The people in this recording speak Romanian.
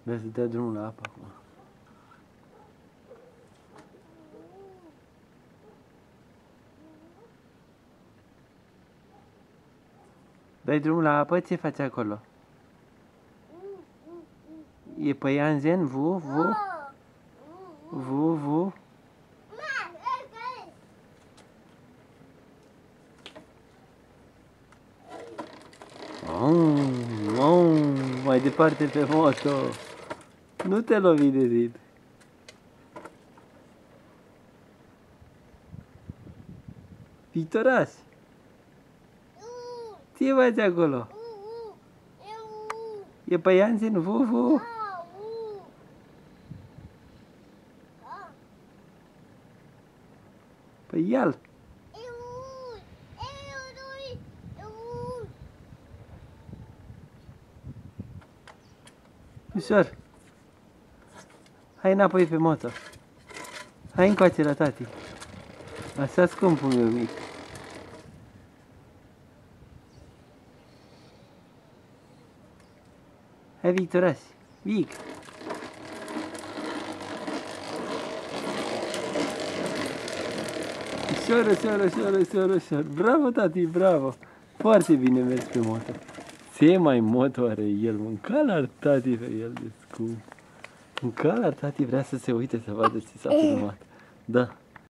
Vrea să dea drumul la apă acum. Dai drumul la apă? Ce faci acolo? E păianjen? Vu? Vu? Vu? Vu? Mai departe pe moto. Nu te lovi de zid. Victoras! Ce faci acolo? E păianjen? Vu? Vu? Păi ia-l! Ușor! Hai înapoi pe moto! Hai încoace la tati! Așa, scumpul meu mic! Hai, Victoras! Vic! Ușor, ușor, ușor, ușor, ușor! Bravo, tati, bravo! Foarte bine mergi pe moto! Ce mai moto are el? Mânca la tati pe el de scump! Mânca la tati, vrea să se uite să vadă ce s-a filmat! Da!